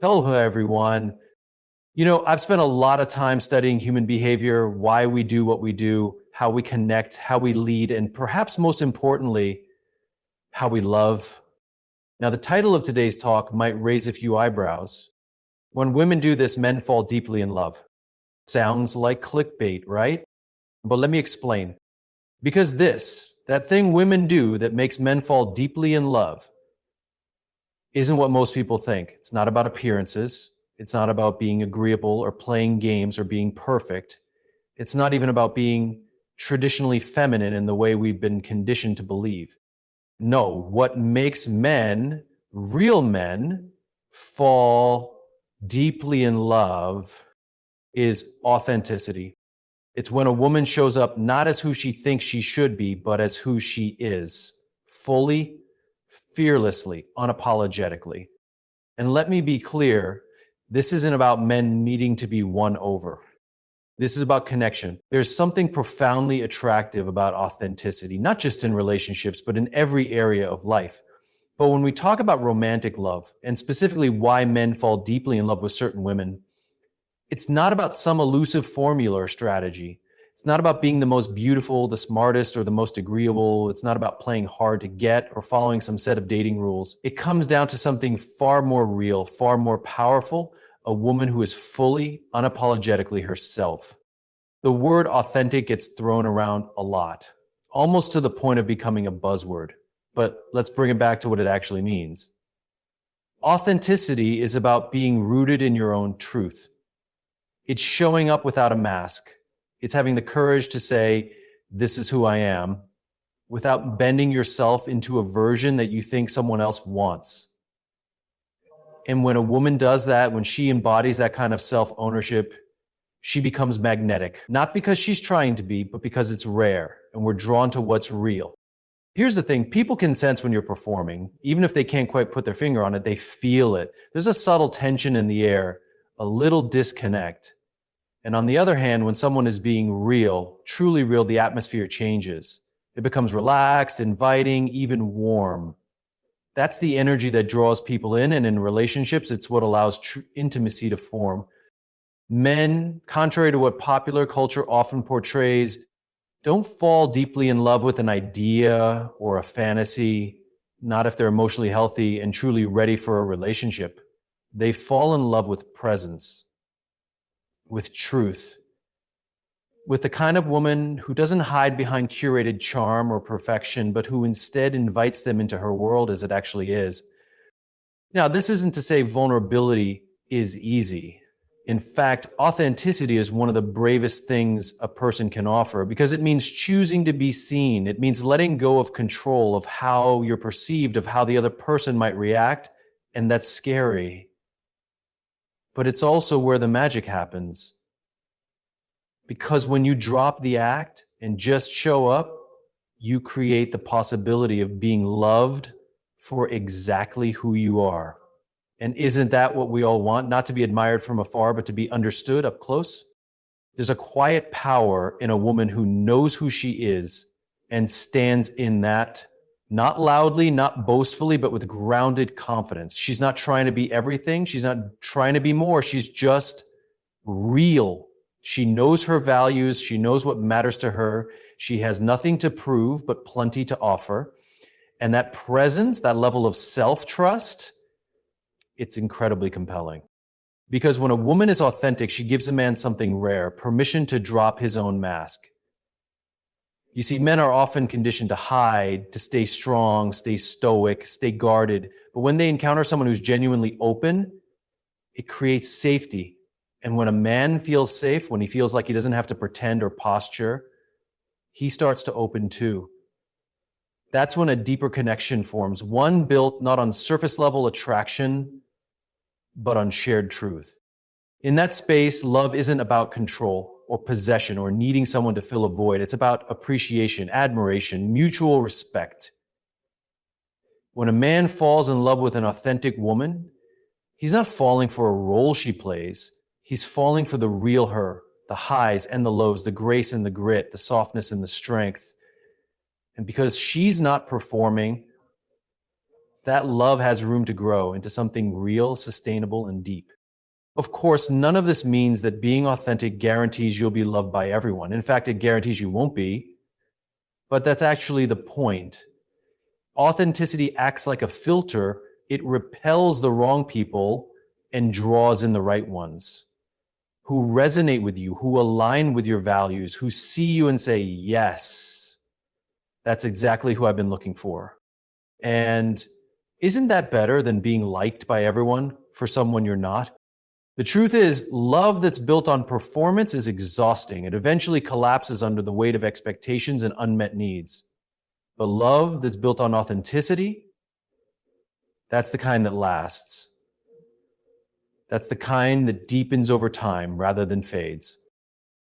Hello, everyone. I've spent a lot of time studying human behavior, why we do what we do, how we connect, how we lead, and perhaps most importantly, how we love. Now, the title of today's talk might raise a few eyebrows. When women do this, men fall deeply in love. Sounds like clickbait, right? But let me explain. Because that thing women do that makes men fall deeply in love, isn't what most people think. It's not about appearances. It's not about being agreeable or playing games or being perfect. It's not even about being traditionally feminine in the way we've been conditioned to believe. No, what makes men, real men, fall deeply in love is authenticity. It's when a woman shows up not as who she thinks she should be, but as who she is, fully, fearlessly, unapologetically. And let me be clear, this isn't about men needing to be won over. This is about connection. There's something profoundly attractive about authenticity, not just in relationships, but in every area of life. But when we talk about romantic love, and specifically why men fall deeply in love with certain women, it's not about some elusive formula or strategy. It's not about being the most beautiful, the smartest, or the most agreeable. It's not about playing hard to get or following some set of dating rules. It comes down to something far more real, far more powerful, a woman who is fully, unapologetically herself. The word authentic gets thrown around a lot, almost to the point of becoming a buzzword. But let's bring it back to what it actually means. Authenticity is about being rooted in your own truth. It's showing up without a mask. It's having the courage to say, this is who I am, without bending yourself into a version that you think someone else wants. And when a woman does that, when she embodies that kind of self-ownership, she becomes magnetic, not because she's trying to be, but because it's rare and we're drawn to what's real. Here's the thing, people can sense when you're performing, even if they can't quite put their finger on it, they feel it. There's a subtle tension in the air, a little disconnect. And on the other hand, when someone is being real, truly real, the atmosphere changes. It becomes relaxed, inviting, even warm. That's the energy that draws people in, and in relationships, it's what allows intimacy to form. Men, contrary to what popular culture often portrays, don't fall deeply in love with an idea or a fantasy, not if they're emotionally healthy and truly ready for a relationship. They fall in love with presence, with truth, with the kind of woman who doesn't hide behind curated charm or perfection, but who instead invites them into her world as it actually is. Now, this isn't to say vulnerability is easy. In fact, authenticity is one of the bravest things a person can offer because it means choosing to be seen. It means letting go of control of how you're perceived, of how the other person might react, and that's scary. But it's also where the magic happens. Because when you drop the act and just show up, you create the possibility of being loved for exactly who you are. And isn't that what we all want? Not to be admired from afar, but to be understood up close? There's a quiet power in a woman who knows who she is and stands in that, not loudly, not boastfully, but with grounded confidence. She's not trying to be everything. She's not trying to be more. She's just real. She knows her values. She knows what matters to her. She has nothing to prove, but plenty to offer. And that presence, that level of self-trust, it's incredibly compelling. Because when a woman is authentic, she gives a man something rare, permission to drop his own mask. You see, men are often conditioned to hide, to stay strong, stay stoic, stay guarded. But when they encounter someone who's genuinely open, it creates safety. And when a man feels safe, when he feels like he doesn't have to pretend or posture, he starts to open too. That's when a deeper connection forms, one built not on surface level attraction, but on shared truth. In that space, love isn't about control or possession or needing someone to fill a void. It's about appreciation, admiration, mutual respect. When a man falls in love with an authentic woman, he's not falling for a role she plays. He's falling for the real her, the highs and the lows, the grace and the grit, the softness and the strength. And because she's not performing, that love has room to grow into something real, sustainable, and deep. Of course, none of this means that being authentic guarantees you'll be loved by everyone. In fact, it guarantees you won't be, but that's actually the point. Authenticity acts like a filter. It repels the wrong people and draws in the right ones who resonate with you, who align with your values, who see you and say, yes, that's exactly who I've been looking for. And isn't that better than being liked by everyone for someone you're not? The truth is, love that's built on performance is exhausting. It eventually collapses under the weight of expectations and unmet needs. But love that's built on authenticity, that's the kind that lasts. That's the kind that deepens over time rather than fades.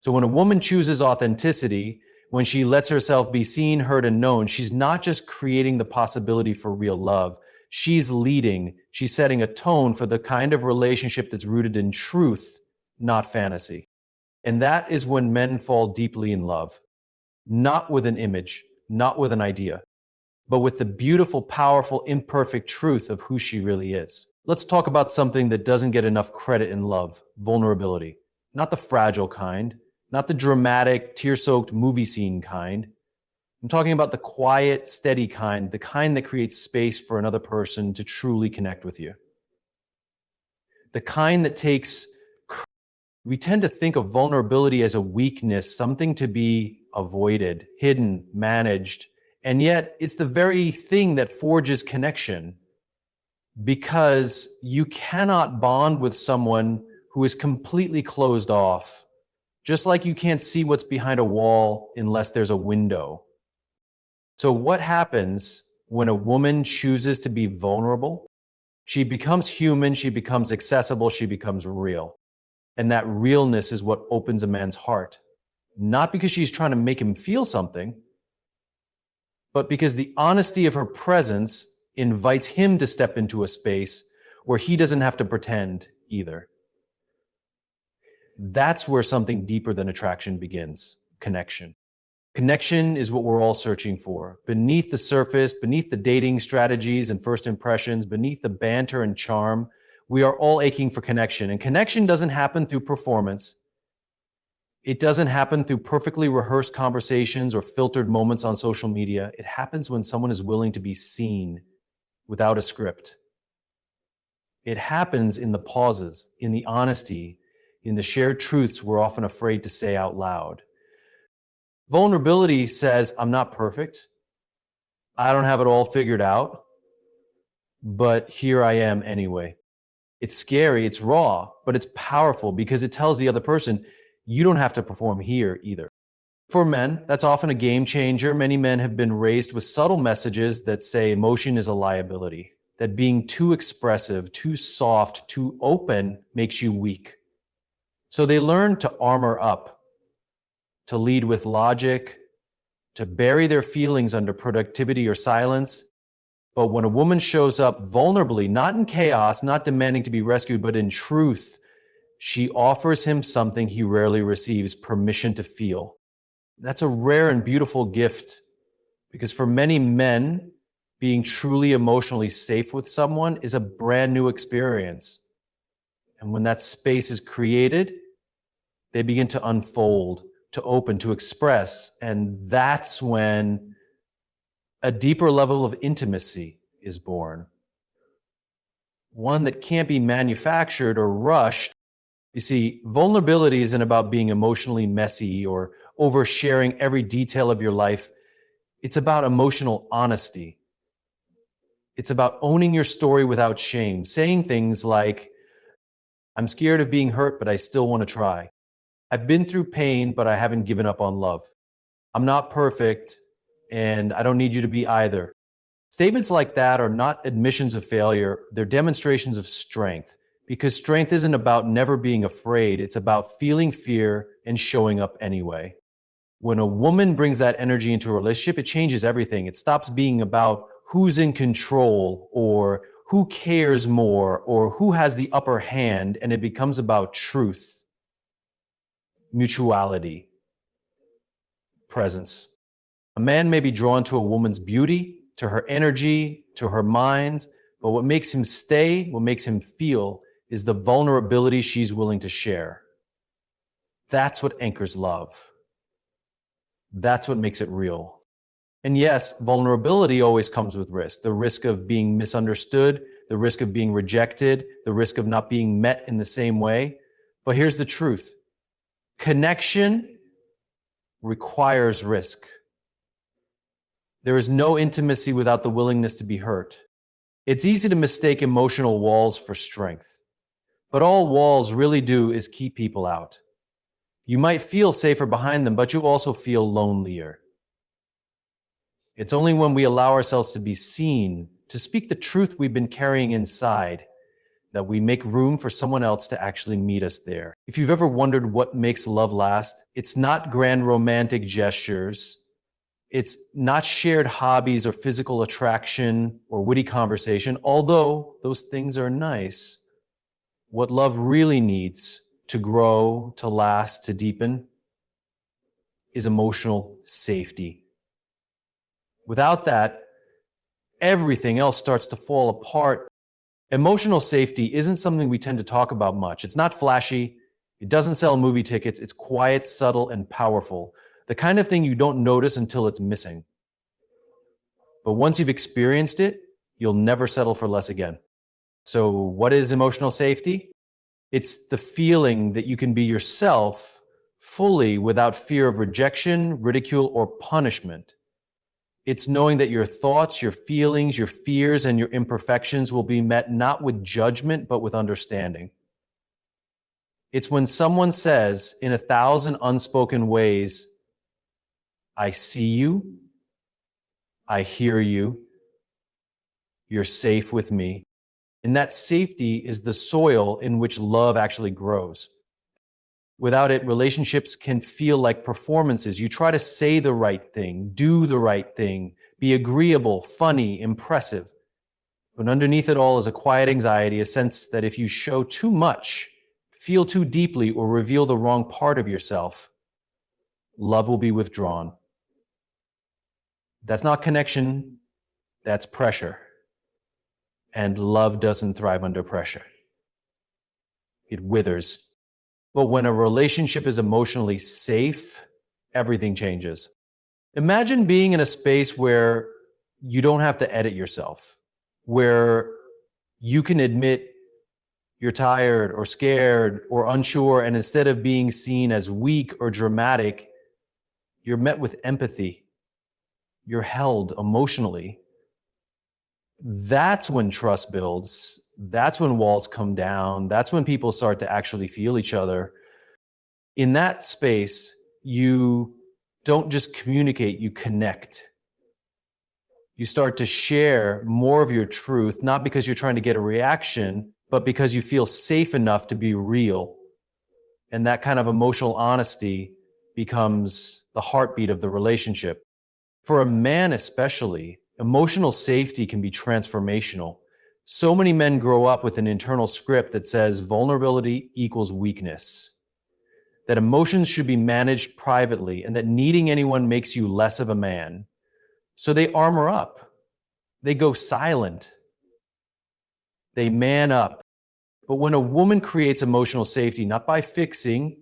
So when a woman chooses authenticity, when she lets herself be seen, heard, and known, she's not just creating the possibility for real love. She's leading, she's setting a tone for the kind of relationship that's rooted in truth, not fantasy. And that is when men fall deeply in love, not with an image, not with an idea, but with the beautiful, powerful, imperfect truth of who she really is. Let's talk about something that doesn't get enough credit in love: vulnerability. Not the fragile kind, not the dramatic, tear-soaked movie scene kind. I'm talking about the quiet, steady kind, the kind that creates space for another person to truly connect with you. The kind that takes. We tend to think of vulnerability as a weakness, something to be avoided, hidden, managed, and yet it's the very thing that forges connection, because you cannot bond with someone who is completely closed off, just like you can't see what's behind a wall unless there's a window. So what happens when a woman chooses to be vulnerable? She becomes human, she becomes accessible, she becomes real. And that realness is what opens a man's heart. Not because she's trying to make him feel something, but because the honesty of her presence invites him to step into a space where he doesn't have to pretend either. That's where something deeper than attraction begins: connection. Connection is what we're all searching for. Beneath the surface, beneath the dating strategies and first impressions, beneath the banter and charm, we are all aching for connection. And connection doesn't happen through performance. It doesn't happen through perfectly rehearsed conversations or filtered moments on social media. It happens when someone is willing to be seen without a script. It happens in the pauses, in the honesty, in the shared truths we're often afraid to say out loud. Vulnerability says, I'm not perfect. I don't have it all figured out, but here I am anyway. It's scary, it's raw, but it's powerful because it tells the other person, you don't have to perform here either. For men, that's often a game changer. Many men have been raised with subtle messages that say emotion is a liability, that being too expressive, too soft, too open makes you weak. So they learn to armor up, to lead with logic, to bury their feelings under productivity or silence. But when a woman shows up vulnerably, not in chaos, not demanding to be rescued, but in truth, she offers him something he rarely receives: permission to feel. That's a rare and beautiful gift, because for many men, being truly emotionally safe with someone is a brand new experience. And when that space is created, they begin to unfold, to open, to express. And that's when a deeper level of intimacy is born. One that can't be manufactured or rushed. You see, vulnerability isn't about being emotionally messy or oversharing every detail of your life. It's about emotional honesty. It's about owning your story without shame, saying things like, I'm scared of being hurt, but I still want to try. I've been through pain, but I haven't given up on love. I'm not perfect, and I don't need you to be either. Statements like that are not admissions of failure, they're demonstrations of strength. Because strength isn't about never being afraid, it's about feeling fear and showing up anyway. When a woman brings that energy into a relationship, it changes everything. It stops being about who's in control or who cares more or who has the upper hand, and it becomes about truth, mutuality, presence. A man may be drawn to a woman's beauty, to her energy, to her mind. But what makes him stay, what makes him feel, is the vulnerability she's willing to share. That's what anchors love. That's what makes it real. And yes, vulnerability always comes with risk. The risk of being misunderstood, the risk of being rejected, the risk of not being met in the same way. But here's the truth. Connection requires risk. There is no intimacy without the willingness to be hurt. It's easy to mistake emotional walls for strength, but all walls really do is keep people out. You might feel safer behind them, but you also feel lonelier. It's only when we allow ourselves to be seen, to speak the truth we've been carrying inside, that we make room for someone else to actually meet us there. If you've ever wondered what makes love last, it's not grand romantic gestures. It's not shared hobbies or physical attraction or witty conversation, although those things are nice. What love really needs to grow, to last, to deepen is emotional safety. Without that, everything else starts to fall apart. Emotional safety isn't something we tend to talk about much. It's not flashy. It doesn't sell movie tickets. It's quiet, subtle, and powerful. The kind of thing you don't notice until it's missing. But once you've experienced it, you'll never settle for less again. So what is emotional safety? It's the feeling that you can be yourself fully without fear of rejection, ridicule, or punishment. It's knowing that your thoughts, your feelings, your fears, and your imperfections will be met not with judgment, but with understanding. It's when someone says in 1,000 unspoken ways, I see you, I hear you, you're safe with me. And that safety is the soil in which love actually grows. Without it, relationships can feel like performances. You try to say the right thing, do the right thing, be agreeable, funny, impressive. But underneath it all is a quiet anxiety, a sense that if you show too much, feel too deeply, or reveal the wrong part of yourself, love will be withdrawn. That's not connection, that's pressure. And love doesn't thrive under pressure. It withers. But when a relationship is emotionally safe, everything changes. Imagine being in a space where you don't have to edit yourself, where you can admit you're tired or scared or unsure, and instead of being seen as weak or dramatic, you're met with empathy. You're held emotionally. That's when trust builds. That's when walls come down. That's when people start to actually feel each other. In that space, you don't just communicate, you connect. You start to share more of your truth, not because you're trying to get a reaction, but because you feel safe enough to be real. And that kind of emotional honesty becomes the heartbeat of the relationship. For a man especially, emotional safety can be transformational. So many men grow up with an internal script that says vulnerability equals weakness, that emotions should be managed privately, and that needing anyone makes you less of a man. So they armor up. They go silent. They man up. But when a woman creates emotional safety, not by fixing,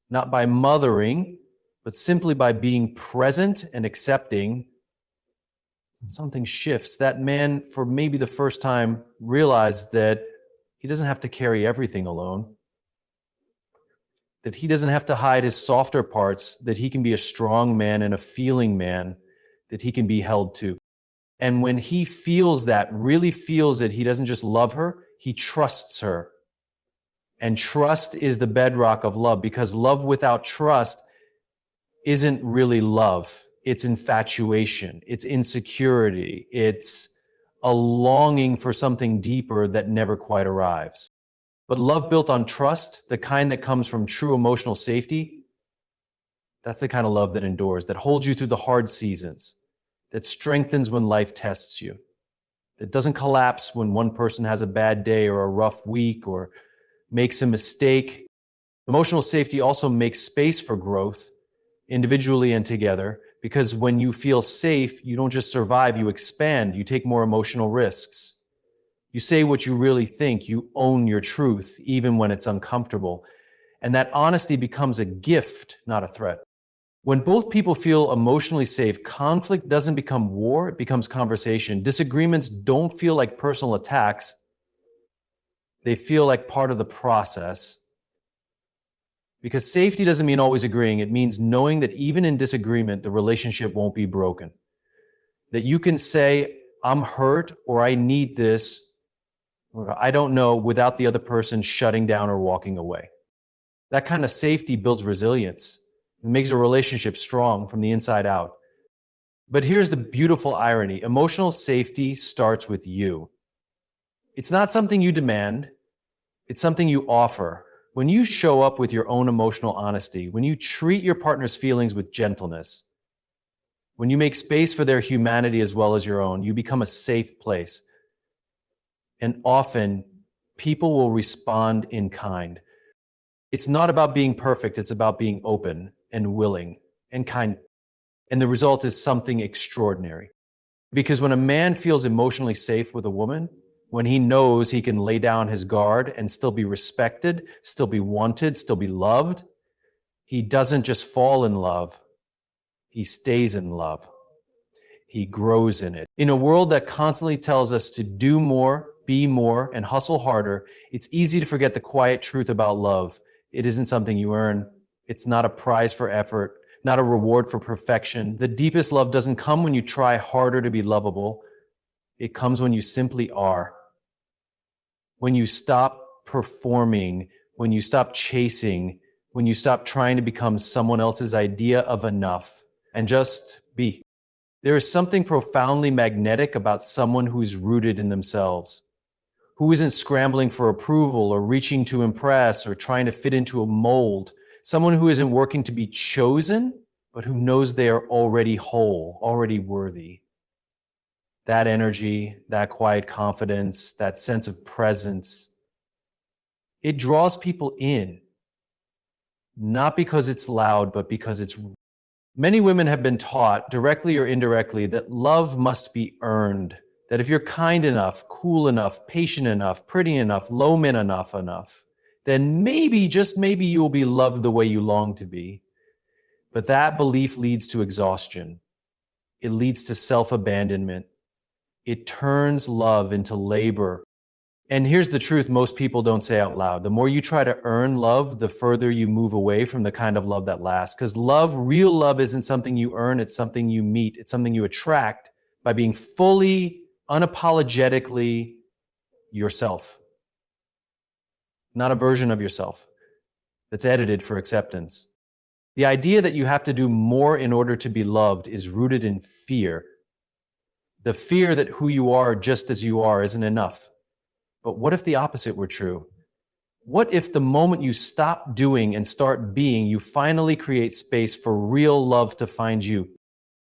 not by mothering, but simply by being present and accepting, something shifts. That man, for maybe the first time, realized that he doesn't have to carry everything alone, that he doesn't have to hide his softer parts, that he can be a strong man and a feeling man, that he can be held to. And when he feels that, really feels that he doesn't just love her, he trusts her. And trust is the bedrock of love, because love without trust isn't really love. It's infatuation, it's insecurity, it's a longing for something deeper that never quite arrives. But love built on trust, the kind that comes from true emotional safety, that's the kind of love that endures, that holds you through the hard seasons, that strengthens when life tests you, that doesn't collapse when one person has a bad day or a rough week or makes a mistake. Emotional safety also makes space for growth, individually and together, Because when you feel safe, you don't just survive, you expand, you take more emotional risks. You say what you really think, you own your truth, even when it's uncomfortable. And that honesty becomes a gift, not a threat. When both people feel emotionally safe, conflict doesn't become war, it becomes conversation. Disagreements don't feel like personal attacks, they feel like part of the process. Because safety doesn't mean always agreeing, it means knowing that even in disagreement, the relationship won't be broken. That you can say, I'm hurt, or I need this, or I don't know, without the other person shutting down or walking away. That kind of safety builds resilience. It makes a relationship strong from the inside out. But here's the beautiful irony. Emotional safety starts with you. It's not something you demand, it's something you offer. When you show up with your own emotional honesty, when you treat your partner's feelings with gentleness, when you make space for their humanity as well as your own, you become a safe place. And often, people will respond in kind. It's not about being perfect, it's about being open and willing and kind. And the result is something extraordinary. Because when a man feels emotionally safe with a woman, when he knows he can lay down his guard and still be respected, still be wanted, still be loved, he doesn't just fall in love, he stays in love. He grows in it. In a world that constantly tells us to do more, be more, and hustle harder, it's easy to forget the quiet truth about love. It isn't something you earn. It's not a prize for effort, not a reward for perfection. The deepest love doesn't come when you try harder to be lovable. It comes when you simply are. When you stop performing, when you stop chasing, when you stop trying to become someone else's idea of enough and just be. There is something profoundly magnetic about someone who's rooted in themselves, who isn't scrambling for approval or reaching to impress or trying to fit into a mold, someone who isn't working to be chosen, but who knows they are already whole, already worthy. That energy, that quiet confidence, that sense of presence, it draws people in, not because it's loud, but because it's. Many women have been taught, directly or indirectly, that love must be earned. That if you're kind enough, cool enough, patient enough, pretty enough, low min enough, then maybe, just maybe, you'll be loved the way you long to be. But that belief leads to exhaustion. It leads to self-abandonment. It turns love into labor. And here's the truth most people don't say out loud. The more you try to earn love, the further you move away from the kind of love that lasts. Because love, real love, isn't something you earn, it's something you meet. It's something you attract by being fully, unapologetically yourself. Not a version of yourself that's edited for acceptance. The idea that you have to do more in order to be loved is rooted in fear. The fear that who you are just as you are isn't enough. But what if the opposite were true? What if the moment you stop doing and start being, you finally create space for real love to find you?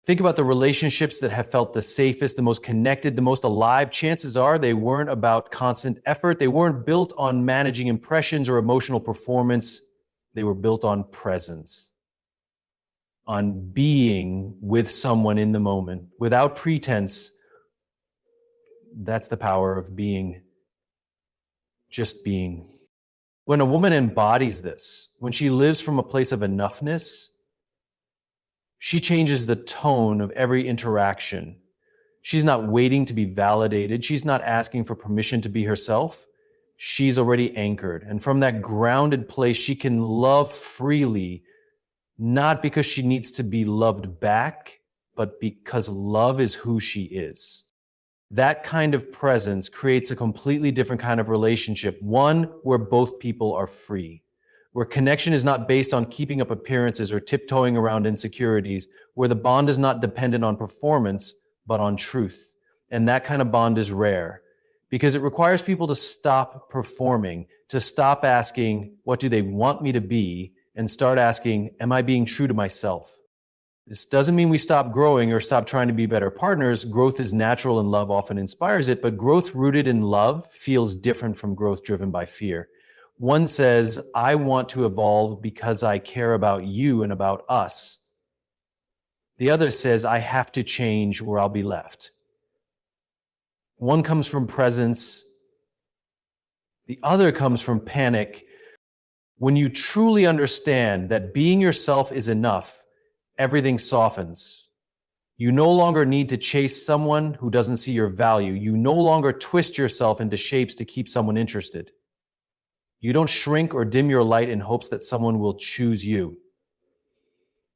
Think about the relationships that have felt the safest, the most connected, the most alive. Chances are they weren't about constant effort. They weren't built on managing impressions or emotional performance. They were built on presence, on being with someone in the moment, without pretense. That's the power of being. Just being. When a woman embodies this, when she lives from a place of enoughness, she changes the tone of every interaction. She's not waiting to be validated. She's not asking for permission to be herself. She's already anchored. And from that grounded place, she can love freely, not because she needs to be loved back, but because love is who she is. That kind of presence creates a completely different kind of relationship, one where both people are free, where connection is not based on keeping up appearances or tiptoeing around insecurities, where the bond is not dependent on performance, but on truth. And that kind of bond is rare because it requires people to stop performing, to stop asking, what do they want me to be, and start asking, am I being true to myself? This doesn't mean we stop growing or stop trying to be better partners. Growth is natural and love often inspires it, but growth rooted in love feels different from growth driven by fear. One says, I want to evolve because I care about you and about us. The other says, I have to change or I'll be left. One comes from presence. The other comes from panic. When you truly understand that being yourself is enough, everything softens. You no longer need to chase someone who doesn't see your value. You no longer twist yourself into shapes to keep someone interested. You don't shrink or dim your light in hopes that someone will choose you.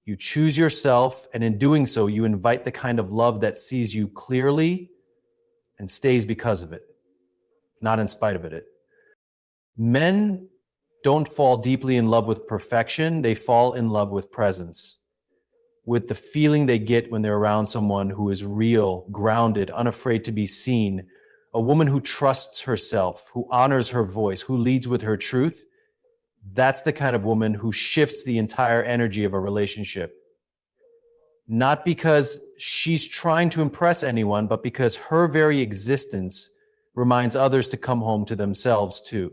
You choose yourself, and in doing so, you invite the kind of love that sees you clearly and stays because of it, not in spite of it. Men don't fall deeply in love with perfection. They fall in love with presence, with the feeling they get when they're around someone who is real, grounded, unafraid to be seen, a woman who trusts herself, who honors her voice, who leads with her truth. That's the kind of woman who shifts the entire energy of a relationship. Not because she's trying to impress anyone, but because her very existence reminds others to come home to themselves too.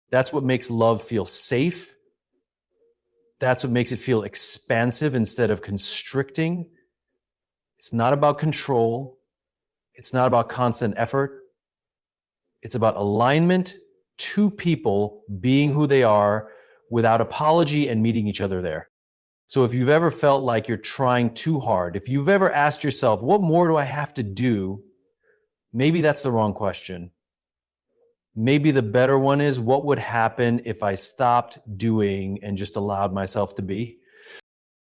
That's what makes love feel safe. That's what makes it feel expansive instead of constricting. It's not about control. It's not about constant effort. It's about alignment, two people being who they are without apology and meeting each other there. So if you've ever felt like you're trying too hard, if you've ever asked yourself, what more do I have to do? Maybe that's the wrong question. Maybe the better one is, what would happen if I stopped doing and just allowed myself to be?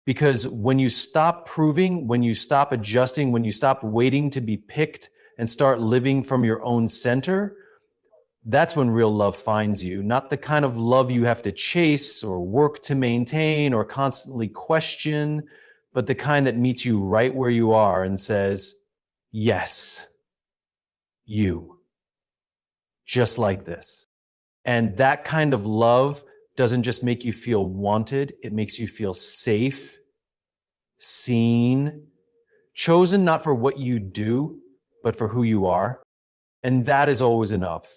Because when you stop proving, when you stop adjusting, when you stop waiting to be picked and start living from your own center, that's when real love finds you. Not the kind of love you have to chase or work to maintain or constantly question, but the kind that meets you right where you are and says, yes, you, just like this. And that kind of love doesn't just make you feel wanted, it makes you feel safe, seen, chosen not for what you do, but for who you are. And that is always enough.